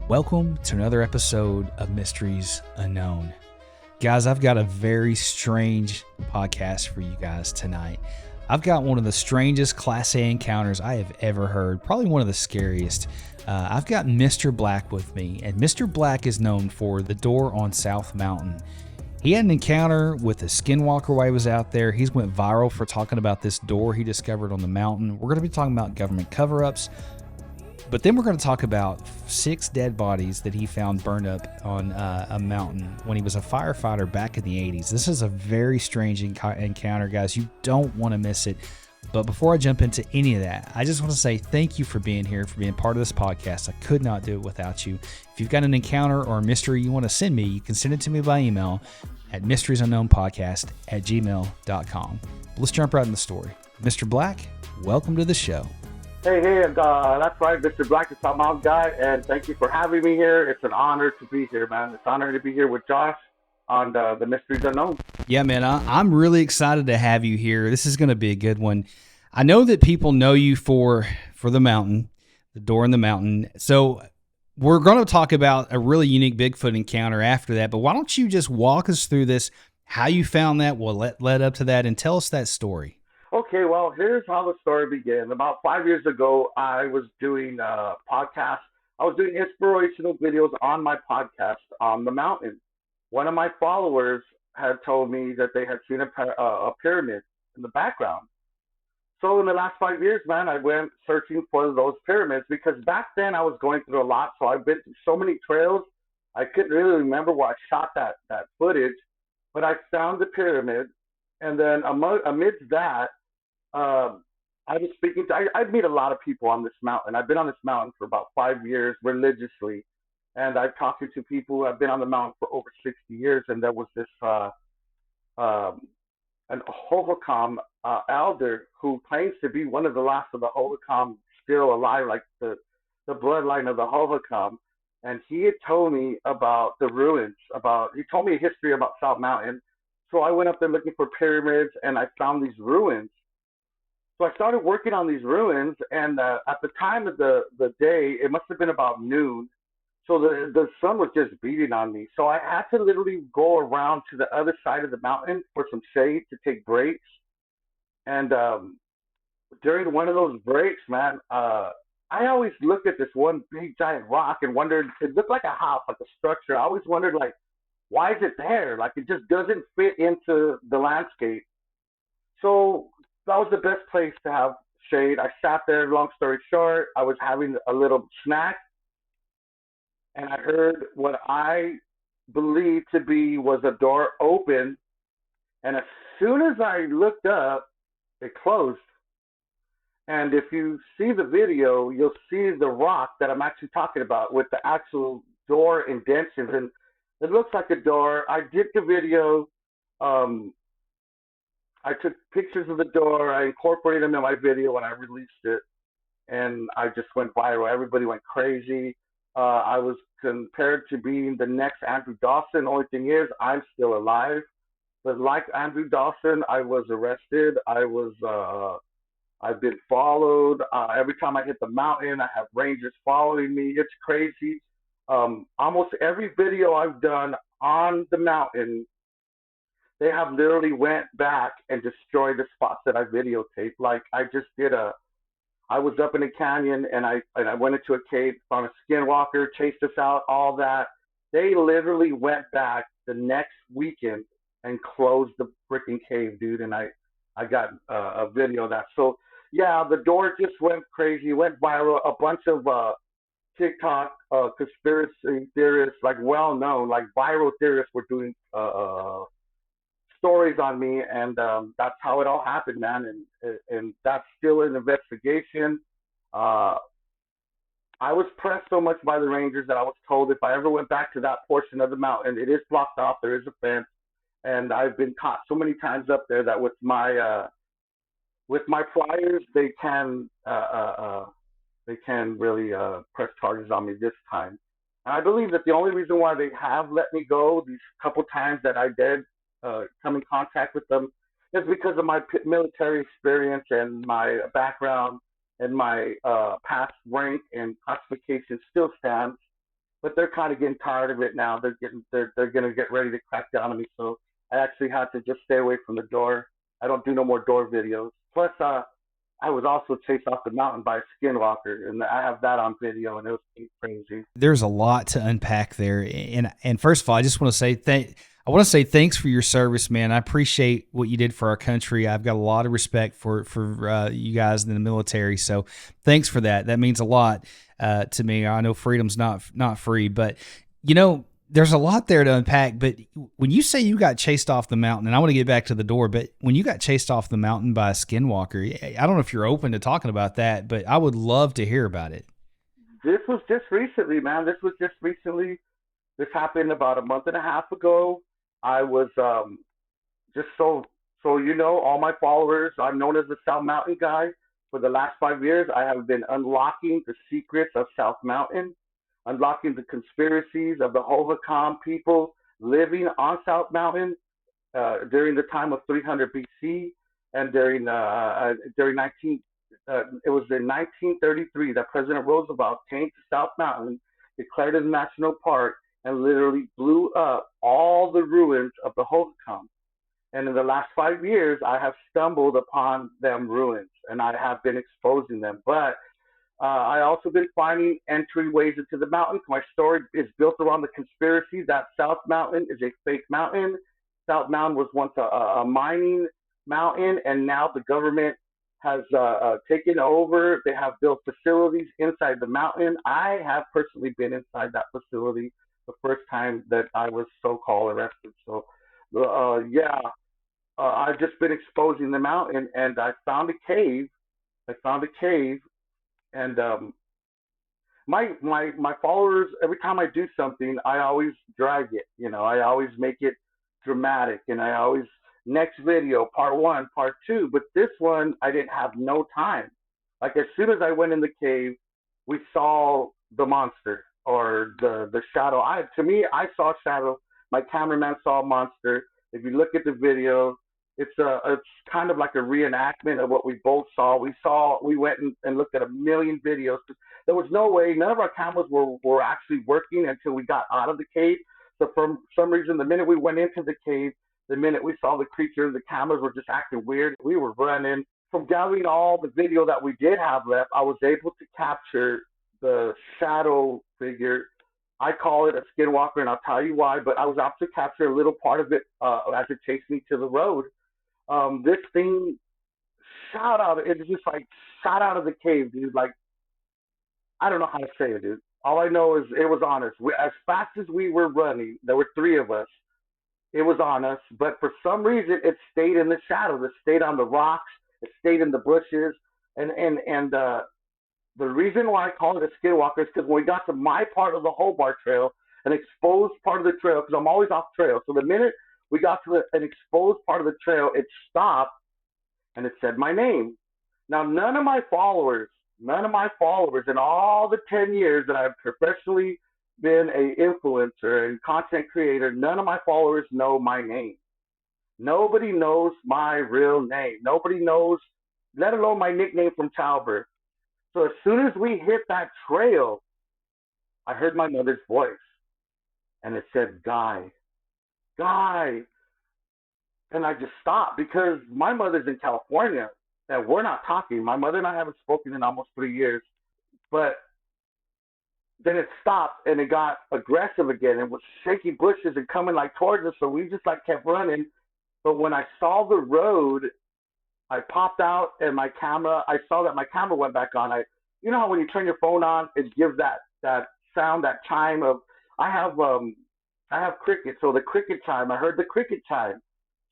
Welcome to another episode of Mysteries Unknown. Guys, I've got a very strange podcast for you guys tonight. I've got one of the strangest Class A encounters I have ever heard, probably one of the scariest. I've got Mr. Black with me, and Mr. Black is known for the door on South Mountain. He had an encounter with a Skinwalker while he was out there. He's went viral for talking about this door he discovered on the mountain. We're going to be talking about government cover-ups, but then we're going to talk about 6 dead bodies that he found burned up on a mountain when he was a firefighter back in the 80s. This is a very strange encounter, guys. You don't want to miss it. But before I jump into any of that, I just want to say thank you for being here, for being part of this podcast. I could not do it without you. If you've got an encounter or a mystery you want to send me, you can send it to me by email at mysteriesunknownpodcast@gmail.com. Let's jump right in the story. Mr. Black, welcome to the show. Hey, that's right, Mr. Black, the South Mountain guy, and thank you for having me here. It's an honor to be here, man. It's an honor to be here with Josh on the Mysteries Unknown. Yeah, man, I'm really excited to have you here. This is going to be a good one. I know that people know you for the mountain, the door in the mountain. So we're going to talk about a really unique Bigfoot encounter after that, but why don't you just walk us through this, how you found that, what led up to that, and tell us that story. Okay, well, here's how the story began. About 5 years ago, I was doing a podcast. I was doing inspirational videos on my podcast on the mountain. One of my followers had told me that they had seen a pyramid in the background. So in the last 5 years, man, I went searching for those pyramids because back then I was going through a lot. So I've been through so many trails. I couldn't really remember where I shot that footage, but I found the pyramid. And then amidst that, I was speaking to, I meet a lot of people on this mountain. I've been on this mountain for about 5 years religiously. And I've talked to people who have been on the mountain for over 60 years. And there was this, an Hohokam elder who claims to be one of the last of the Hohokam still alive, like the bloodline of the Hohokam. And he had told me about the ruins, he told me a history about South Mountain. So I went up there looking for pyramids and I found these ruins. So I started working on these ruins, and at the time of the day, it must have been about noon. So the sun was just beating on me. So I had to literally go around to the other side of the mountain for some shade to take breaks. And during one of those breaks, man, I always looked at this one big giant rock and wondered, it looked like a house, like a structure. I always wondered, like, why is it there? Like, it just doesn't fit into the landscape. So that was the best place to have shade. I sat there, long story short, I was having a little snack, and I heard what I believed to be was a door open, and as soon as I looked up, it closed. And if you see the video, you'll see the rock that I'm actually talking about with the actual door indentions, and it looks like a door. I did the video. I took pictures of the door. I incorporated them in my video when I released it, and I just went viral. Everybody went crazy. I was compared to being the next Andrew Dawson. Only thing is, I'm still alive. But like Andrew Dawson, I was arrested. I've been followed. Every time I hit the mountain, I have rangers following me. It's crazy. Almost every video I've done on the mountain, they have literally went back and destroyed the spots that I videotaped. Like I just did I was up in a canyon and I went into a cave, found a Skinwalker, chased us out, all that. They literally went back the next weekend and closed the freaking cave, dude. And I got a video of that. So yeah, the door just went crazy, went viral. A bunch of TikTok conspiracy theorists, like well-known, like viral theorists, were doing stories on me, and that's how it all happened, man. And that's still an investigation. I was pressed so much by the rangers that I was told if I ever went back to that portion of the mountain, it is blocked off. There is a fence, and I've been caught so many times up there that with my flyers, they can really press charges on me this time. And I believe that the only reason why they have let me go these couple times that I did come in contact with them is because of my military experience and my background and my past rank and classification still stands. but they're kind of getting tired of it now. They're gonna get ready to crack down on me. So I actually had to just stay away from the door. I don't do no more door videos. Plus, I was also chased off the mountain by a skinwalker, and I have that on video, and it was crazy. There's a lot to unpack there, and first of all, I just want to say thanks for your service, man. I appreciate what you did for our country. I've got a lot of respect for you guys in the military, so thanks for that. That means a lot to me. I know freedom's not free, but there's a lot there to unpack. But when you say you got chased off the mountain, and I want to get back to the door, but when you got chased off the mountain by a skinwalker, I don't know if you're open to talking about that, but I would love to hear about it. This was just recently, man. This was just recently. This happened about a month and a half ago. I was just so all my followers. I'm known as the South Mountain guy. For the last 5 years, I have been unlocking the secrets of South Mountain, unlocking the conspiracies of the Hohokam people living on South Mountain during the time of 300 BC and during 19. It was in 1933 that President Roosevelt came to South Mountain, declared it a national park, and literally blew up all the ruins of the Hohokam. And in the last 5 years, I have stumbled upon them ruins, and I have been exposing them. But I also been finding entryways into the mountain. My story is built around the conspiracy that South Mountain is a fake mountain. South Mountain was once a mining mountain, and now the government has taken over. They have built facilities inside the mountain. I have personally been inside that facility the first time that I was so-called arrested. So, yeah, I've just been exposing the mountain, and I found a cave. I found a cave, and my followers. Every time I do something, I always drag it. I always make it dramatic, and I always next video, part one, part two. But this one, I didn't have no time. Like as soon as I went in the cave, we saw the monster or the shadow. I saw a shadow. My cameraman saw a monster. If you look at the video, it's kind of like a reenactment of what we both saw. We went and looked at a million videos. There was no way. None of our cameras were actually working until we got out of the cave. So for some reason, the minute we went into the cave, the minute we saw the creature, the cameras were just acting weird. We were running. From gathering all the video that we did have left, I was able to capture the shadow figure. I call it a skinwalker, and I'll tell you why. But I was able to capture a little part of it as it chased me to the road. This thing shot out. It was just like shot out of the cave, dude. Like I don't know how to say it, dude. All I know is it was on us. As fast as we were running, there were three of us. It was on us, but for some reason, it stayed in the shadows. It stayed on the rocks. It stayed in the bushes. And the reason why I call it a skinwalker is because when we got to my part of the Hobart Trail, an exposed part of the trail, because I'm always off trail. So the minute we got to an exposed part of the trail, it stopped and it said my name. Now, none of my followers in all the 10 years that I've professionally been a influencer and content creator, none of my followers know my name. Nobody knows my real name. Nobody knows, let alone my nickname from childbirth. So as soon as we hit that trail, I heard my mother's voice, and it said, Guy. And I just stopped because my mother's in California, and we're not talking. My mother and I haven't spoken in almost 3 years. But then it stopped, and it got aggressive again, and was shaking bushes and coming like towards us. So we just like kept running. But when I saw the road, I popped out, and I saw that my camera went back on. You know how when you turn your phone on, it gives that sound, that chime of. I have cricket, so the cricket chime. I heard the cricket chime,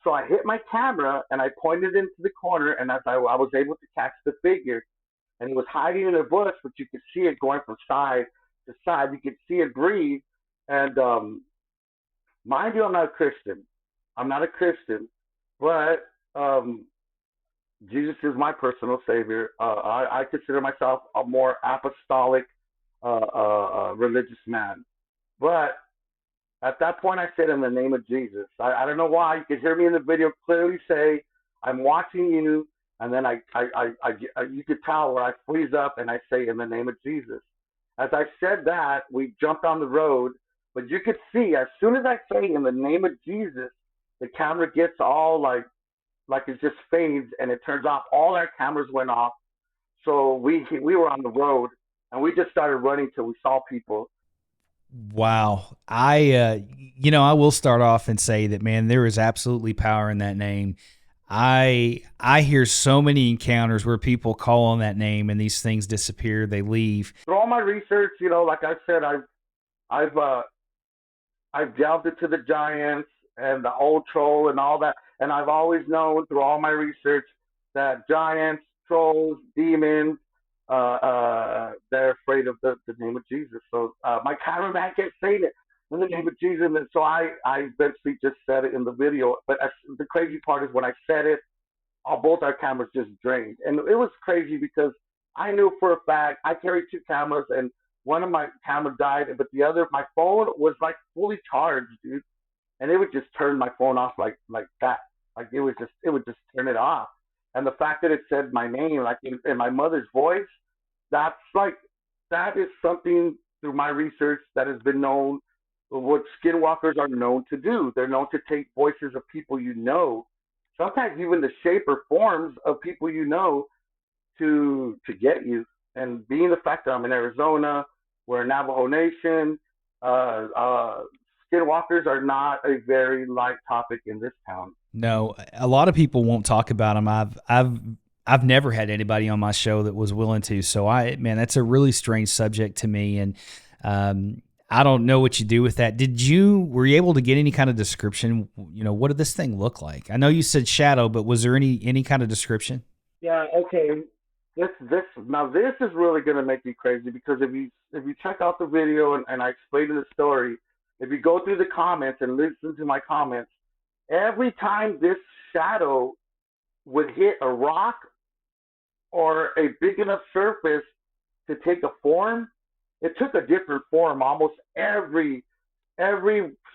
so I hit my camera and I pointed into the corner, and as I was able to catch the figure, and he was hiding in a bush, but you could see it going from side to side. You could see it breathe, and mind you, I'm not a Christian. But Jesus is my personal savior. I consider myself a more apostolic religious man. But at that point, I said, in the name of Jesus. I don't know why. You can hear me in the video clearly say, I'm watching you. And then you could tell where I freeze up and I say, in the name of Jesus. As I said that, we jumped on the road, but you could see as soon as I say in the name of Jesus, the camera gets all like it just fades and it turns off. All our cameras went off, so we were on the road and we just started running till we saw people. Wow. I will start off and say that, man, there is absolutely power in that name. I hear so many encounters where people call on that name and these things disappear, they leave. Through all my research, like I said, I've I've delved into the giants and the old troll and all that, and I've always known through all my research that giants, trolls, demons, they're afraid of the name of Jesus. So my cameraman kept saying it in the name of Jesus, and so I eventually just said it in the video. But the crazy part is when I said it, both our cameras just drained, and it was crazy because I knew for a fact I carried two cameras, and one of my cameras died, but the other, my phone was like fully charged, dude, and it would just turn my phone off like that, like it would just turn it off, and the fact that it said my name like in my mother's voice, that's like that is something through my research that has been known what skinwalkers are known to do. They're known to take voices of people you know, sometimes even the shape or forms of people you know to get you. And being the fact that I'm in Arizona, we're a Navajo Nation, uh, uh, skinwalkers are not a very light topic in this town. No, a lot of people won't talk about them. I've never had anybody on my show that was willing to. So man, that's a really strange subject to me. And, I don't know what you do with that. Were you able to get any kind of description? What did this thing look like? I know you said shadow, but was there any kind of description? Yeah, okay. This is really gonna make you crazy because if you check out the video and I explain the story, if you go through the comments and listen to my comments, every time this shadow would hit a rock or a big enough surface to take a form, it took a different form almost every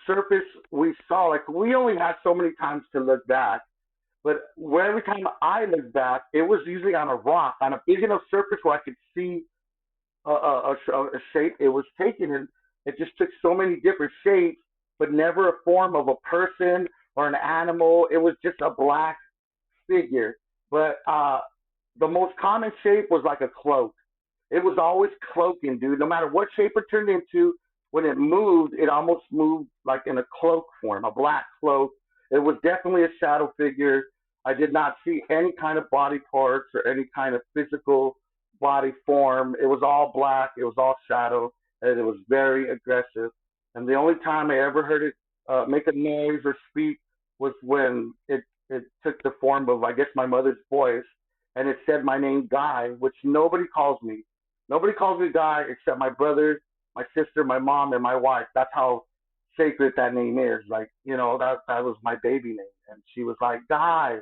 surface we saw. Like we only had so many times to look back, but every time I looked back, it was usually on a rock, on a big enough surface where I could see a shape it was taking. And it just took so many different shapes, but never a form of a person or an animal. It was just a black figure. But the most common shape was like a cloak. It was always cloaking, dude. No matter what shape it turned into, when it moved, it almost moved like in a cloak form, a black cloak. It was definitely a shadow figure. I did not see any kind of body parts or any kind of physical body form. It was all black. It was all shadow, and it was very aggressive. And the only time I ever heard it make a noise or speak was when it took the form of, I guess, my mother's voice, and it said my name, Guy, which nobody calls me. Nobody calls me Guy except my brother, my sister, my mom, and my wife. That's how sacred that name is. Like, that was my baby name. And she was like, Guy.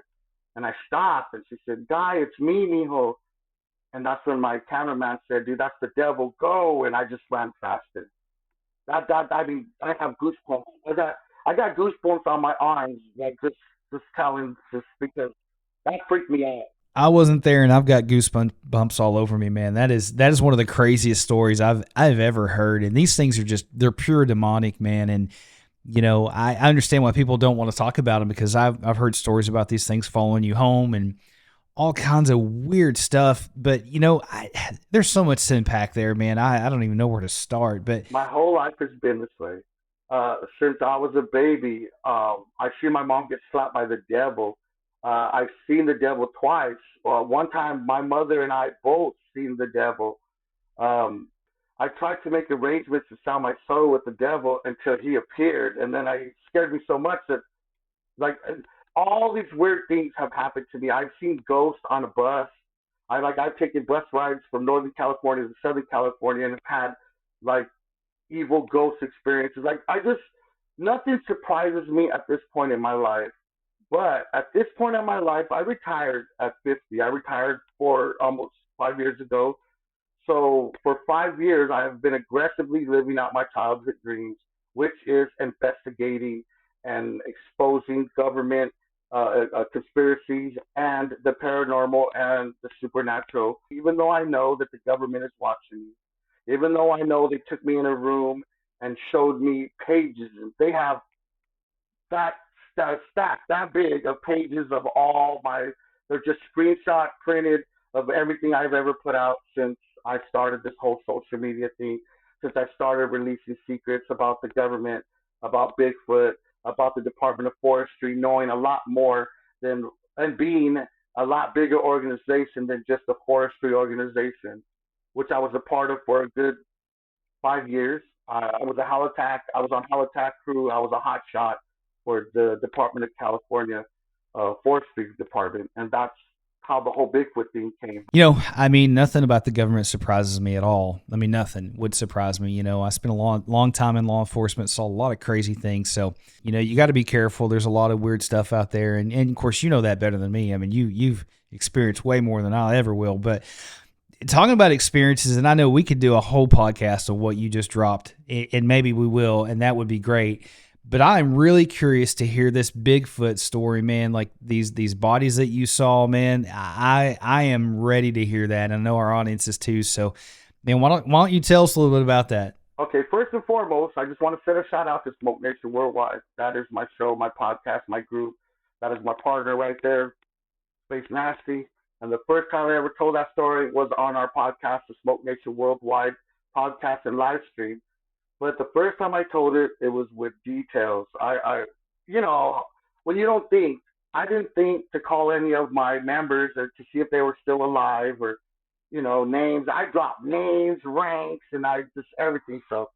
And I stopped and she said, Guy, it's me, mijo. And that's when my cameraman said, dude, that's the devil, go. And I just ran faster. I mean, I have goosebumps. I got goosebumps on my arms, like just telling, just because that freaked me out. I wasn't there, and I've got goosebumps all over me, man. That is one of the craziest stories I've ever heard. And these things they're pure demonic, man. And I understand why people don't want to talk about them because I've heard stories about these things following you home and all kinds of weird stuff. But there's so much to unpack there, man. I don't even know where to start. But My whole life has been this way. Since I was a baby, I see my mom get slapped by the devil. I've seen the devil twice. One time, my mother and I both seen the devil. Um, I tried to make arrangements to sell my soul with the devil until he appeared, and then I scared me so much that like all these weird things have happened to me. I've seen ghosts on a bus. I've taken bus rides from Northern California to Southern California and have had like evil ghost experiences. Like I just nothing surprises me at this point in my life. But at this point in my life, I retired at 50. I retired for almost 5 years ago. So for 5 years, I have been aggressively living out my childhood dreams, which is investigating and exposing government conspiracies and the paranormal and the supernatural. Even though I know that the government is watching me, Even though I know they took me in a room and showed me pages, and they have that stack that big of pages of all my. They're just screenshot printed of everything I've ever put out since I started this whole social media thing. Since I started releasing secrets about the government, about Bigfoot, about the Department of Forestry, knowing a lot more than and being a lot bigger organization than just a forestry organization, which I was a part of for a good 5 years. I was a Holotac. I was on Holotac crew. I was a hot shot for the Department of California Forestry Department, and that's how the whole Bigfoot thing came. I mean, nothing about the government surprises me at all. I mean, nothing would surprise me. I spent a long time in law enforcement, saw a lot of crazy things. So, you got to be careful. There's a lot of weird stuff out there, and of course, you know that better than me. I mean, you've experienced way more than I ever will. But talking about experiences, and I know we could do a whole podcast of what you just dropped, and maybe we will, and that would be great. But I'm really curious to hear this Bigfoot story, man. Like these bodies that you saw, man. I am ready to hear that. I know our audience is too. So, man, why don't you tell us a little bit about that? Okay, first and foremost, I just want to send a shout out to Smoke Nation Worldwide. That is my show, my podcast, my group. That is my partner right there, Space Nasty. And the first time I ever told that story was on our podcast, the Smoke Nation Worldwide podcast and live stream. But the first time I told it, it was with details. You know, when you don't think, I didn't think to call any of my members or to see if they were still alive or, names. I dropped names, ranks, and I just everything. So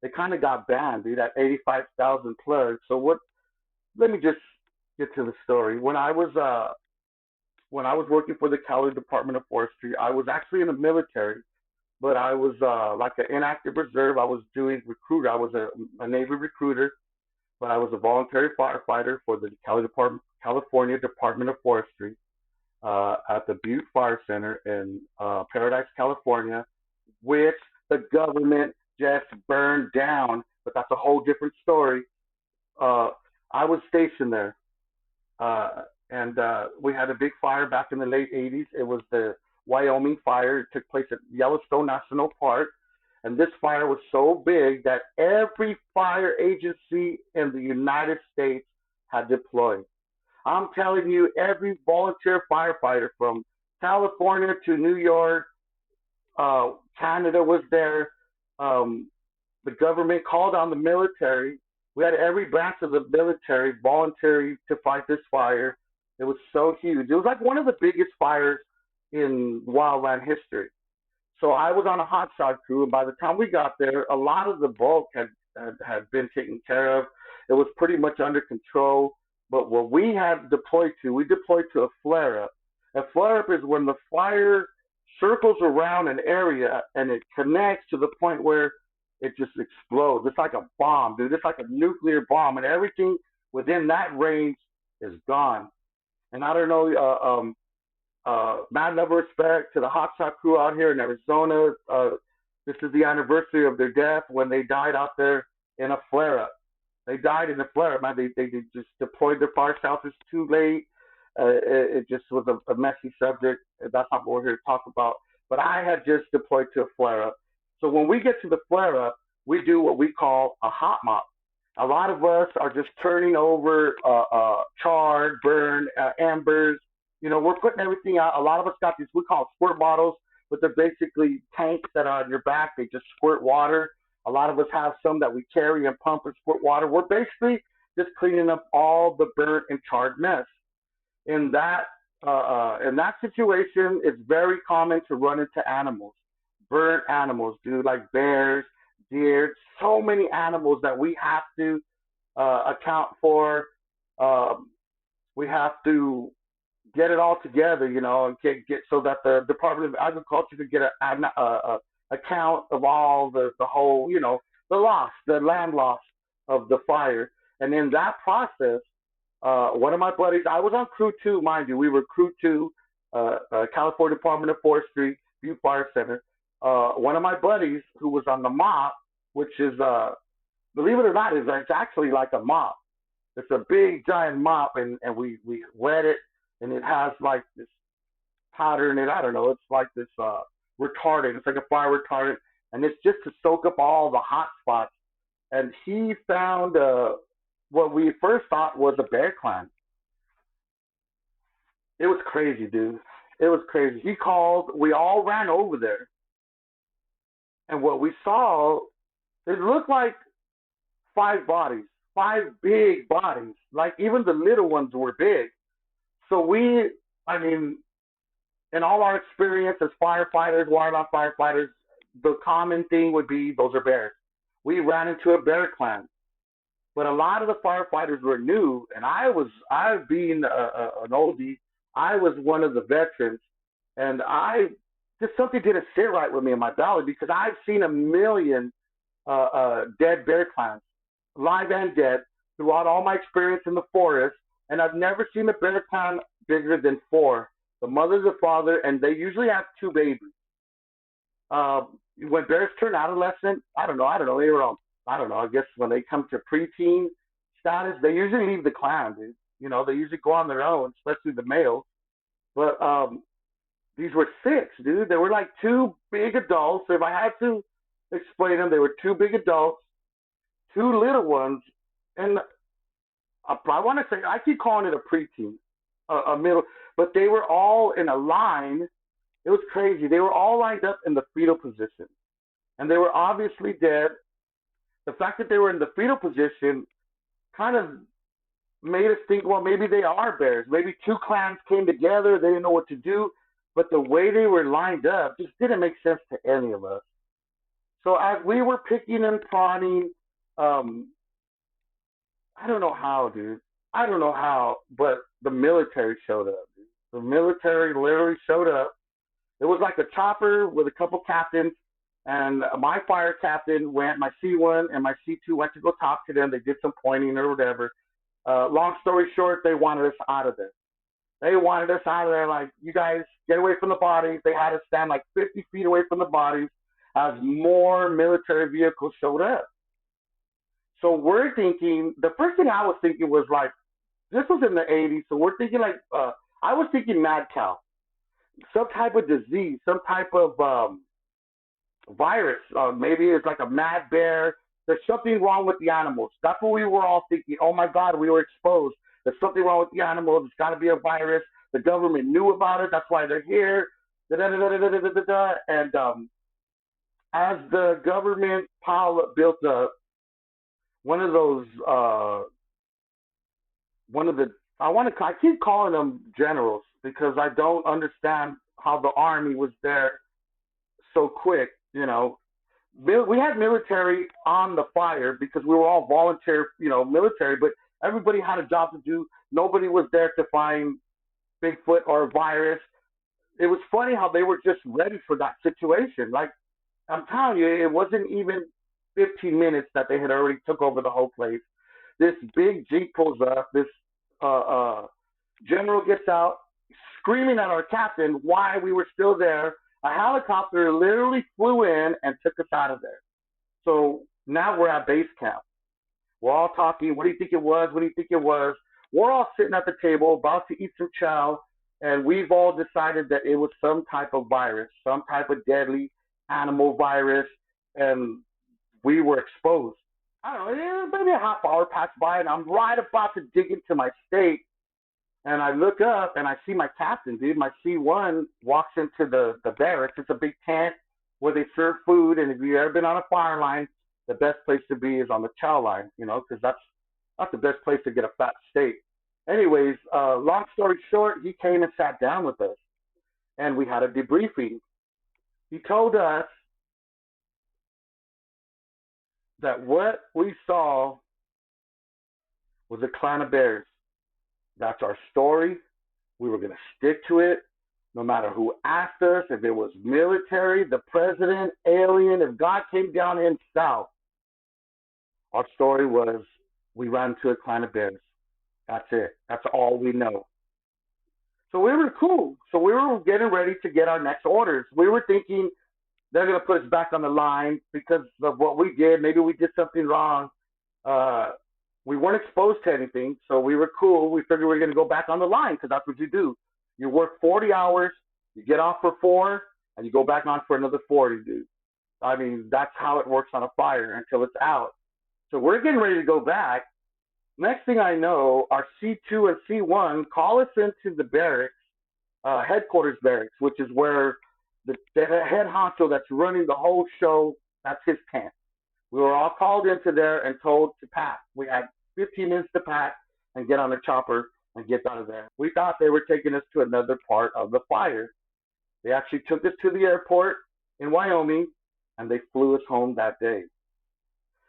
they kind of got banned, dude, at 85,000 plus. So let me just get to the story. When I was working for the Cali Department of Forestry, I was actually in the military, but I was like an inactive reserve. I was doing recruiter. I was a Navy recruiter, but I was a voluntary firefighter for the California Department of Forestry at the Butte Fire Center in Paradise, California, which the government just burned down. But that's a whole different story. Uh, I was stationed there, and we had a big fire back in the late 80s. It was the Wyoming fire. It took place at Yellowstone National Park. And this fire was so big that every fire agency in the United States had deployed. I'm telling you, every volunteer firefighter from California to New York, Canada was there. Um, the government called on the military. We had every branch of the military voluntary to fight this fire. It was so huge. It was like one of the biggest fires in wildland history. So I was on a hotshot crew, and by the time we got there, a lot of the bulk had been taken care of. It was pretty much under control. But what we deployed to a flare up. A flare up is when the fire circles around an area and it connects to the point where it just explodes. It's like a bomb, dude. It's like a nuclear bomb, and everything within that range is gone. And I don't know, mad love and respect to the hotshot crew out here in Arizona. This is the anniversary of their death when they died out there in a flare up. They died in a flare up, man. They just deployed their fire shelters too late. It just was a messy subject. That's not what we're here to talk about. But I had just deployed to a flare up. So when we get to the flare up, we do what we call a hot mop. A lot of us are just turning over charred, burned embers. We're putting everything out. A lot of us got these we call squirt bottles, but they're basically tanks that are on your back. They just squirt water. A lot of us have some that we carry and pump and squirt water. We're basically just cleaning up all the burnt and charred mess. In that situation, it's very common to run into animals, burnt animals, dude, like bears, deer, so many animals that we have to account for. Um, we have to get it all together, and get so that the Department of Agriculture could get a account of all the whole, the land loss of the fire. And in that process, one of my buddies, I was on crew two, mind you, we were crew two, California Department of Forestry, Butte Fire Center. One of my buddies who was on the mop, which is, believe it or not, is it's actually like a mop. It's a big giant mop, and we wet it, and it has like this powder in it. I don't know. It's like this retardant. It's like a fire retardant. and it's just to soak up all the hot spots. And he found what we first thought was a bear clan. It was crazy, dude. It was crazy. He called. We all ran over there, and what we saw, it looked like five bodies, five big bodies. Like even the little ones were big. So I mean, in all our experience as firefighters, wildlife firefighters, the common thing would be those are bears. We ran into a bear clan, but a lot of the firefighters were new, and I being an oldie, I was one of the veterans, and I just something didn't sit right with me in my belly because I've seen a million dead bear clans, live and dead, throughout all my experience in the forest, and I've never seen a bear clan bigger than four. The mother, the father, and they usually have two babies. Uh, when bears turn adolescent, they were all, I don't know, I guess when they come to preteen status, they usually leave the clan, dude. They usually go on their own, especially the males. But these were six, dude. They were like two big adults. If I had to explain them, they were two big adults, two little ones, and I want to say, I keep calling it a preteen, a middle, but they were all in a line. It was crazy. They were all lined up in the fetal position, and they were obviously dead. The fact that they were in the fetal position kind of made us think, well, maybe they are bears. Maybe two clans came together. They didn't know what to do. But the way they were lined up just didn't make sense to any of us. So as we were picking and prodding, I don't know how, dude. I don't know how, but the military showed up. Dude. The military literally showed up. It was like a chopper with a couple captains, and my fire captain went, my C1 and my C2 went to go talk to them. They did some pointing or whatever. Long story short, they wanted us out of there. They wanted us out of there like, you guys get away from the bodies. They had us stand like 50 feet away from the bodies as more military vehicles showed up. So we're thinking, the first thing I was thinking was like, this was in the 80s, so we're thinking like, I was thinking mad cow, some type of disease, some type of virus. Maybe it's like a mad bear. There's something wrong with the animals. That's what we were all thinking. Oh my God, we were exposed. There's something wrong with the animals. It's got to be a virus. The government knew about it. That's why they're here. And as the government pile built up, one of those, I keep calling them generals because I don't understand how the army was there so quick. We had military on the fire because we were all volunteer, military, but everybody had a job to do. Nobody was there to find Bigfoot or a virus. It was funny how they were just ready for that situation. Like, I'm telling you, it wasn't even 15 minutes that they had already took over the whole place. This big Jeep pulls up. This general gets out, screaming at our captain why we were still there. A helicopter literally flew in and took us out of there. So now we're at base camp. We're all talking. What do you think it was? What do you think it was? We're all sitting at the table about to eat some chow, and we've all decided that it was some type of virus, some type of deadly animal virus, and we were exposed. I don't know, maybe a half hour passed by, and I'm right about to dig into my steak, and I look up, and I see my captain, dude. My C1 walks into the barracks. It's a big tent where they serve food, and if you've ever been on a fire line, the best place to be is on the chow line, because that's the best place to get a fat steak. Anyways, long story short, he came and sat down with us, and we had a debriefing. He told us that what we saw was a clan of bears. That's our story. We were going to stick to it no matter who asked us, if it was military, the president, alien, if God came down himself. Our story was we ran to a clan of bears. That's it. That's all we know. So we were cool. So we were getting ready to get our next orders. We were thinking they're going to put us back on the line because of what we did. Maybe we did something wrong. We weren't exposed to anything, so we were cool. We figured we were going to go back on the line because that's what you do. You work 40 hours, you get off for 4, and you go back on for another 40, dude. I mean, that's how it works on a fire until it's out. So we're getting ready to go back. Next thing I know, our C2 and C1 call us into the barracks, headquarters barracks, which is where the head honcho that's running the whole show, that's his tent. We were all called into there and told to pack. We had 15 minutes to pack and get on the chopper and get out of there. We thought they were taking us to another part of the fire. They actually took us to the airport in Wyoming and they flew us home that day.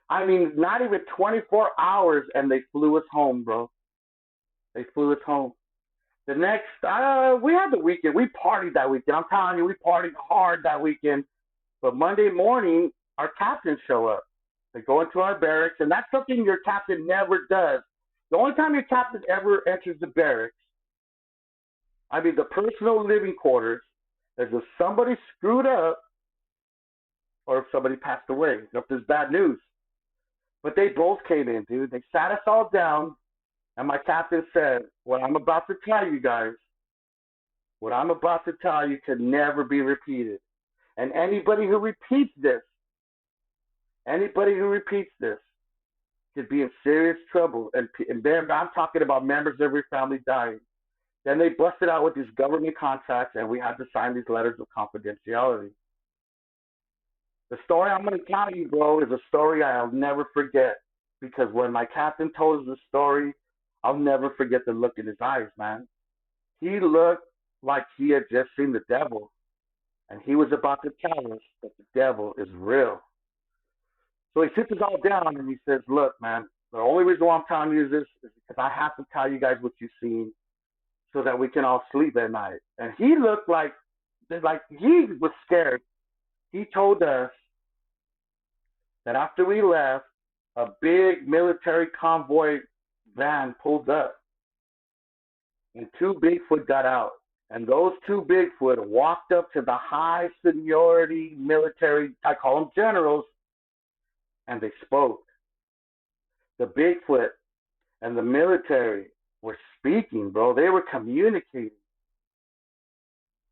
I mean, not even 24 hours and they flew us home, bro. They flew us home. The next, we had the weekend. We partied that weekend. I'm telling you, we partied hard that weekend. But Monday morning, our captains show up. They go into our barracks, and that's something your captain never does. The only time your captain ever enters the barracks, I mean the personal living quarters, is if somebody screwed up or if somebody passed away, if there's bad news. But they both came in, dude. They sat us all down, and my captain said, what I'm about to tell you guys, what I'm about to tell you can never be repeated. And anybody who repeats this could be in serious trouble. And I'm talking about members of every family dying. Then they busted out with these government contracts, and we had to sign these letters of confidentiality. The story I'm going to tell you, bro, is a story I'll never forget. Because when my captain told us the story, I'll never forget the look in his eyes, man. He looked like he had just seen the devil. And he was about to tell us that the devil is real. So he sits us all down and he says, look, man, the only reason why I'm telling you this is because I have to tell you guys what you've seen so that we can all sleep at night. And he looked like he was scared. He told us that after we left, a big military convoy van pulled up and 2 Bigfoot got out. And those 2 Bigfoot walked up to the high seniority military, I call them generals, and they spoke. The Bigfoot and the military were speaking, bro. They were communicating.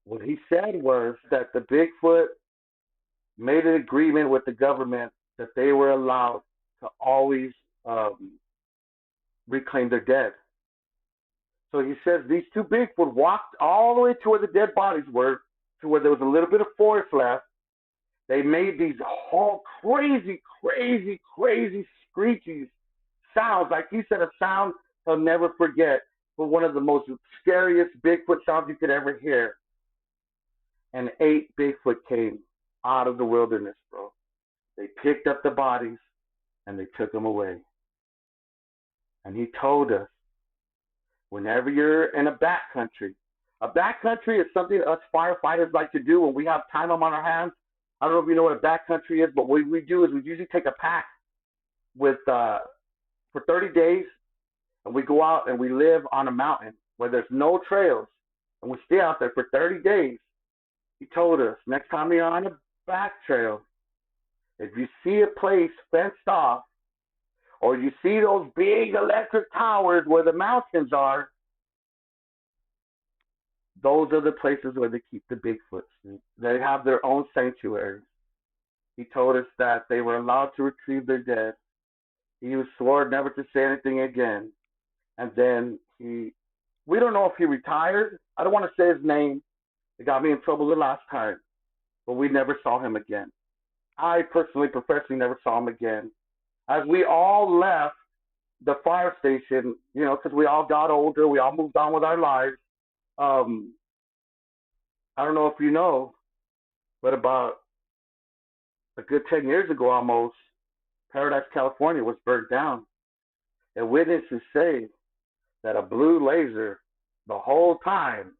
What he said was that the Bigfoot made an agreement with the government that they were allowed to always reclaim their dead. So he says these 2 Bigfoot walked all the way to where the dead bodies were, to where there was a little bit of forest left. They made these whole crazy, crazy, crazy screechy sounds. Like he said, a sound he'll never forget, but one of the most scariest Bigfoot sounds you could ever hear. And 8 Bigfoot came out of the wilderness, bro. They picked up the bodies and they took them away. And he told us, whenever you're in a backcountry is something us firefighters like to do when we have time on our hands. I don't know if you know what a backcountry is, but what we do is we usually take a pack with for 30 days, and we go out and we live on a mountain where there's no trails, and we stay out there for 30 days. He told us, next time you're on a back trail, if you see a place fenced off, or you see those big electric towers where the mountains are, those are the places where they keep the Bigfoots. They have their own sanctuaries. He told us that they were allowed to retrieve their dead. He was swore never to say anything again. And then we don't know if he retired. I don't want to say his name. It got me in trouble the last time. But we never saw him again. I personally, professionally never saw him again. As we all left the fire station, because we all got older, we all moved on with our lives. I don't know if you know, but about a good 10 years ago almost, Paradise, California was burnt down. And witnesses say that a blue laser the whole time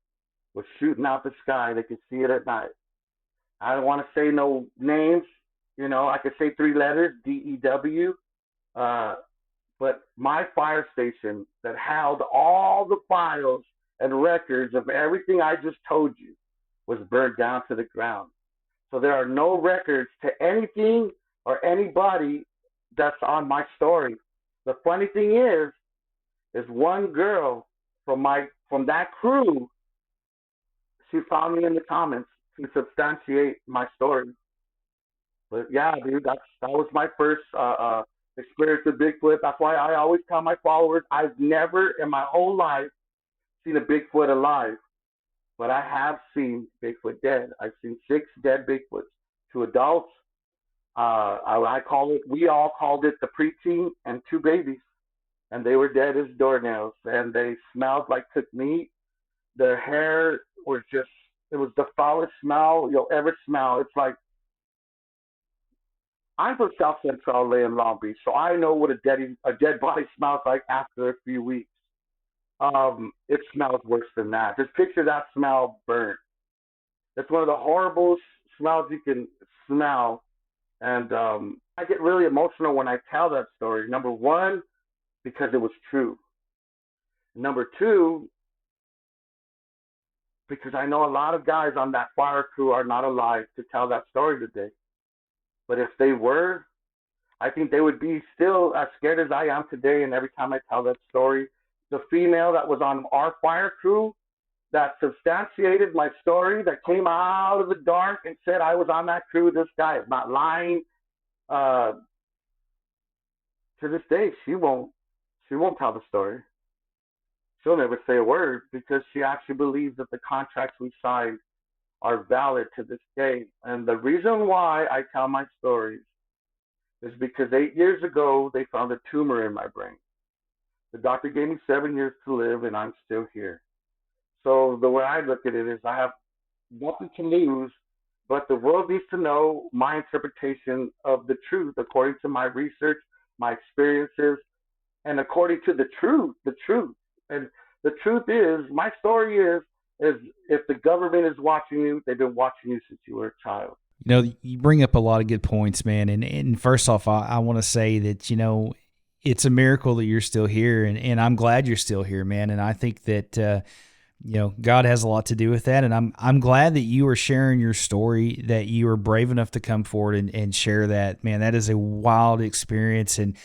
was shooting out the sky. They could see it at night. I don't want to say no names. I could say 3 letters, DEW. But my fire station that held all the files and records of everything I just told you was burned down to the ground. So there are no records to anything or anybody that's on my story. The funny thing is one girl from that crew, she found me in the comments to substantiate my story. But yeah, dude, that was my first experience with Bigfoot. That's why I always tell my followers I've never in my whole life seen a Bigfoot alive, but I have seen Bigfoot dead. I've seen 6 dead Bigfoots, 2 adults. I call it. We all called it the preteen and 2 babies, and they were dead as doornails, and they smelled like cooked meat. Their hair was just. It was the foulest smell you'll ever smell. It's like I'm from South Central LA in Long Beach, so I know what a dead body smells like after a few weeks. It smells worse than that. Just picture that smell burnt. It's one of the horrible smells you can smell, and I get really emotional when I tell that story. Number one, because it was true. Number two, because I know a lot of guys on that fire crew are not alive to tell that story today. But if they were, I think they would be still as scared as I am today. And every time I tell that story, the female that was on our fire crew that substantiated my story, that came out of the dark and said I was on that crew, this guy is not lying. Uh, to this day, she won't tell the story. She'll never say a word because she actually believes that the contracts we signed are valid to this day. And the reason why I tell my stories is because 8 years ago they found a tumor in my brain. The doctor gave me 7 years to live, and I'm still here. So the way I look at it is I have nothing to lose, but the world needs to know my interpretation of the truth according to my research, my experiences, and according to the truth. And the truth is, my story is if the government is watching you, they've been watching you since you were a child. You bring up a lot of good points, man. And first off, I want to say that, it's a miracle that you're still here. And I'm glad you're still here, man. And I think that, God has a lot to do with that. And I'm glad that you are sharing your story, that you were brave enough to come forward and share that. Man, that is a wild experience. And,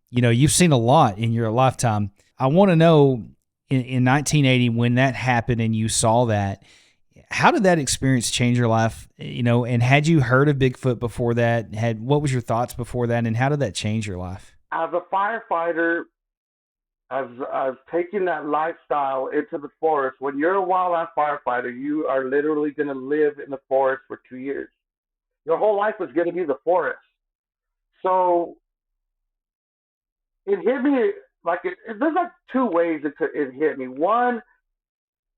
you've seen a lot in your lifetime. I want to know in 1980, when that happened and you saw that, how did that experience change your life? And had you heard of Bigfoot before that? What was your thoughts before that? And how did that change your life? As a firefighter, as taking that lifestyle into the forest, when you're a wildland firefighter, you are literally going to live in the forest for 2 years. Your whole life is going to be the forest. So it hit me like there's like 2 ways it hit me. One,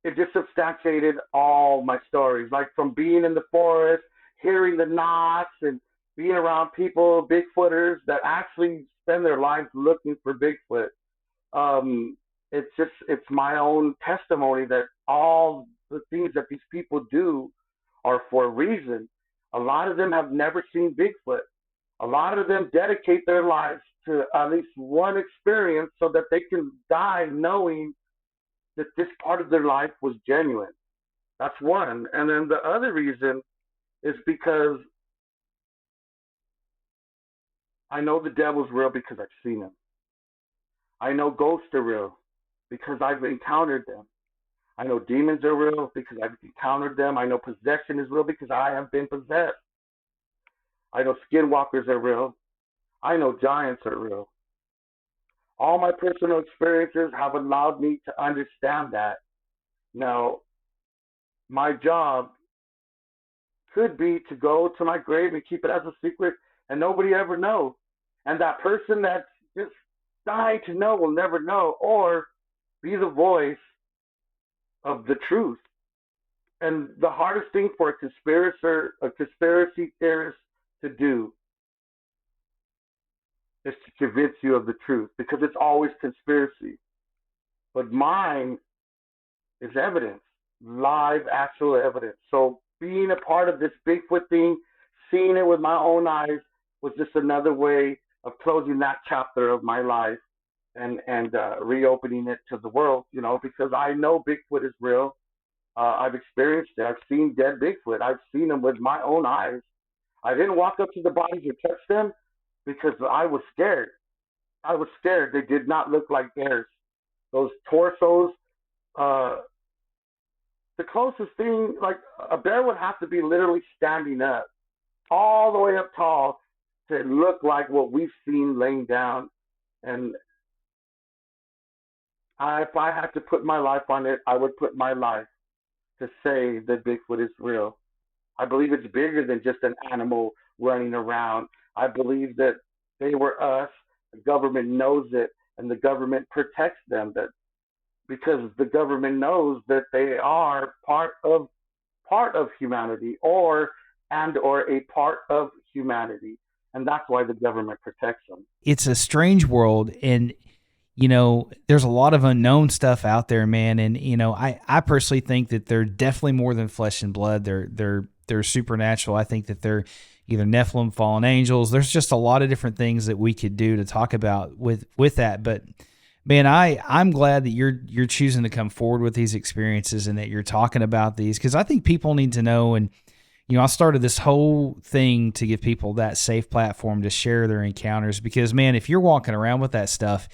it just substantiated all my stories, like from being in the forest, hearing the knocks, and being around people, Bigfooters that actually spend their lives looking for Bigfoot. It's my own testimony that all the things that these people do are for a reason. A lot of them have never seen Bigfoot. A lot of them dedicate their lives to at least one experience so that they can die knowing that this part of their life was genuine. That's one. And then the other reason is because I know the devil's real because I've seen him. I know ghosts are real because I've encountered them. I know demons are real because I've encountered them. I know possession is real because I have been possessed. I know skinwalkers are real. I know giants are real. All my personal experiences have allowed me to understand that. Now, my job could be to go to my grave and keep it as a secret and nobody ever know. And that person that's just dying to know will never know, or be the voice of the truth. And the hardest thing for a conspiracy theorist to do is to convince you of the truth because it's always conspiracy. But mine is evidence, live, actual evidence. So being a part of this Bigfoot thing, seeing it with my own eyes, was just another way of closing that chapter of my life and reopening it to the world. Because I know Bigfoot is real. I've experienced it. I've seen dead Bigfoot. I've seen them with my own eyes. I didn't walk up to the bodies and touch them because I was scared. I was scared. They did not look like bears. Those torsos, uh, the closest thing, like a bear would have to be literally standing up all the way up tall to look like what we've seen laying down. And if I had to put my life on it, I would put my life to say that Bigfoot is real. I believe it's bigger than just an animal running around. I believe that they were us. The government knows it, and the government protects them. That because the government knows that they are part of humanity, or a part of humanity, and that's why the government protects them. It's a strange world, and there's a lot of unknown stuff out there, man. And I personally think that they're definitely more than flesh and blood. They're supernatural. I think that they're either Nephilim, fallen angels. There's just a lot of different things that we could do to talk about with that. But man, I'm glad that you're choosing to come forward with these experiences and that you're talking about these, because I think people need to know. And I started this whole thing to give people that safe platform to share their encounters, because man, if you're walking around with that stuff,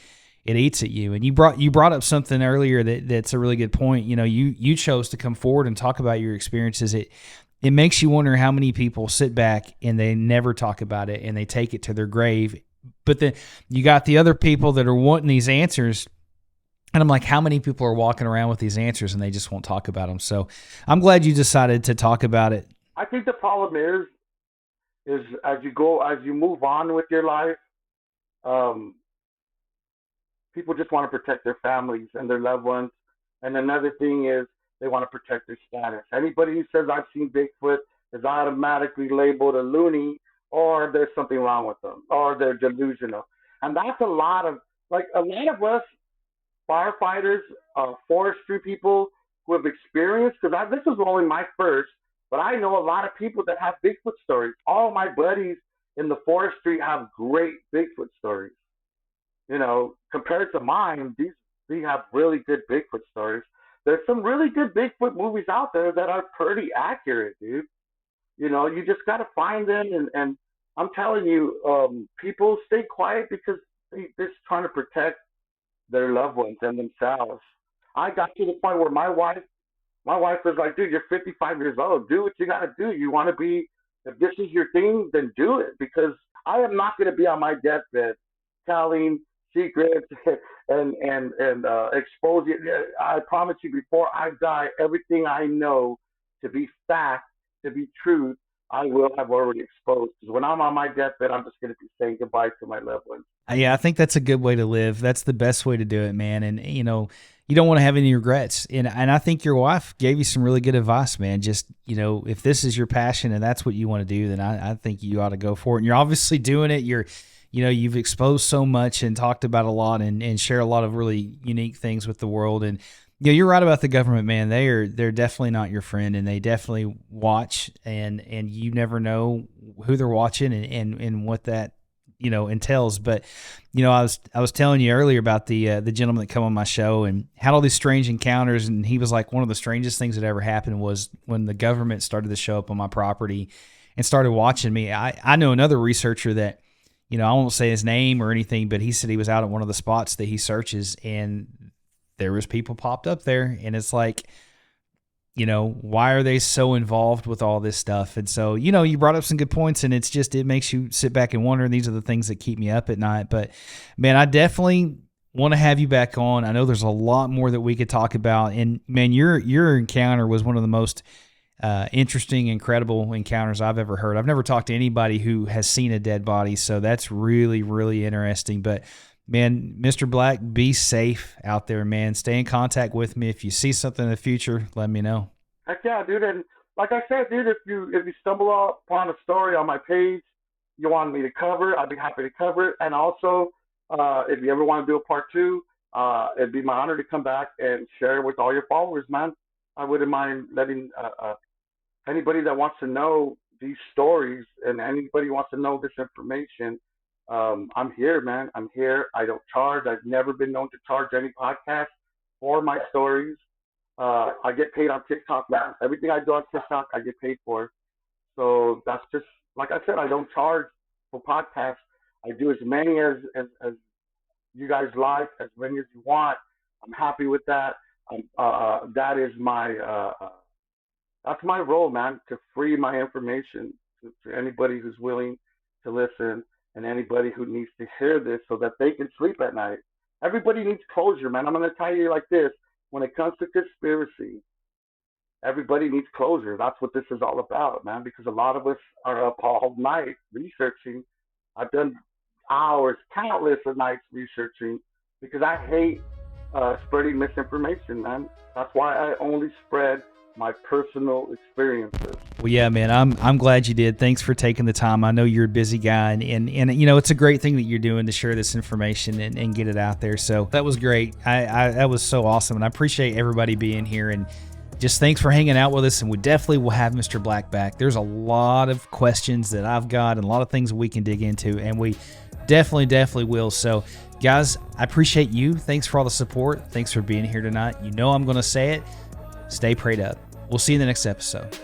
it eats at you. And you brought up something earlier that's a really good point. You chose to come forward and talk about your experiences. It makes you wonder how many people sit back and they never talk about it and they take it to their grave. But then you got the other people that are wanting these answers. And I'm like, how many people are walking around with these answers and they just won't talk about them? So I'm glad you decided to talk about it. I think the problem is as you move on with your life, um, people just want to protect their families and their loved ones. And another thing is they want to protect their status. Anybody who says I've seen Bigfoot is automatically labeled a loony, or there's something wrong with them, or they're delusional. And that's a lot of us firefighters, forestry people who have experienced, because this was only my first, but I know a lot of people that have Bigfoot stories. All my buddies in the forestry have great Bigfoot stories. Compared to mine, these have really good Bigfoot stories. There's some really good Bigfoot movies out there that are pretty accurate, dude. You just got to find them, and I'm telling you, people stay quiet because they're just trying to protect their loved ones and themselves. I got to the point where my wife was like, dude, you're 55 years old. Do what you got to do. You want to be, if this is your thing, then do it, because I am not going to be on my deathbed telling secrets and exposing. I promise you, before I die, everything I know to be fact, to be truth, I will have already exposed. Because when I'm on my deathbed, I'm just going to be saying goodbye to my loved ones. Yeah, I think that's a good way to live. That's the best way to do it, man. And you don't want to have any regrets. And I think your wife gave you some really good advice, man. Just if this is your passion and that's what you want to do, then I think you ought to go for it. And you're obviously doing it. You've exposed so much and talked about a lot and share a lot of really unique things with the world. And you're right about the government, man. They're definitely not your friend, and they definitely watch, and you never know who they're watching and what that entails. But I was telling you earlier about the gentleman that come on my show and had all these strange encounters, and he was like, one of the strangest things that ever happened was when the government started to show up on my property and started watching me. I know another researcher that I won't say his name or anything, but he said he was out at one of the spots that he searches, and there was people popped up there, and it's like, why are they so involved with all this stuff? And so, you brought up some good points, and it makes you sit back and wonder. And these are the things that keep me up at night. But man, I definitely want to have you back on. I know there's a lot more that we could talk about. And man, your encounter was one of the most interesting, incredible encounters I've ever heard. I've never talked to anybody who has seen a dead body. So that's really, really interesting. But man, Mr. Black, be safe out there, man. Stay in contact with me. If you see something in the future, let me know. Heck yeah, dude. And like I said, dude, if you stumble upon a story on my page you want me to cover, I'd be happy to cover it. And also, if you ever want to do a part two, it'd be my honor to come back and share it with all your followers, man. I wouldn't mind letting anybody that wants to know these stories and anybody who wants to know this information. I'm here, man. I'm here. I don't charge. I've never been known to charge any podcast for my stories. I get paid on TikTok, man. Everything I do on TikTok, I get paid for. So that's just, like I said, I don't charge for podcasts. I do as many as you guys like, as many as you want. I'm happy with that. That is that's my role, man, to free my information for anybody who's willing to listen and anybody who needs to hear this so that they can sleep at night. Everybody needs closure, man. I'm going to tell you like this. When it comes to conspiracy, everybody needs closure. That's what this is all about, man, because a lot of us are up all night researching. I've done hours, countless of nights researching because I hate spreading misinformation, man. That's why I only spread my personal experiences. Well, yeah, man, I'm glad you did. Thanks for taking the time. I know you're a busy guy, and you know, it's a great thing that you're doing to share this information and get it out there. So that was great. I that was so awesome, and I appreciate everybody being here, and just thanks for hanging out with us. And we definitely will have Mr. Black back. There's a lot of questions that I've got and a lot of things we can dig into, and we definitely will. So guys, I appreciate you. Thanks for all the support. Thanks for being here tonight. You know I'm going to say it. Stay prayed up. We'll see you in the next episode.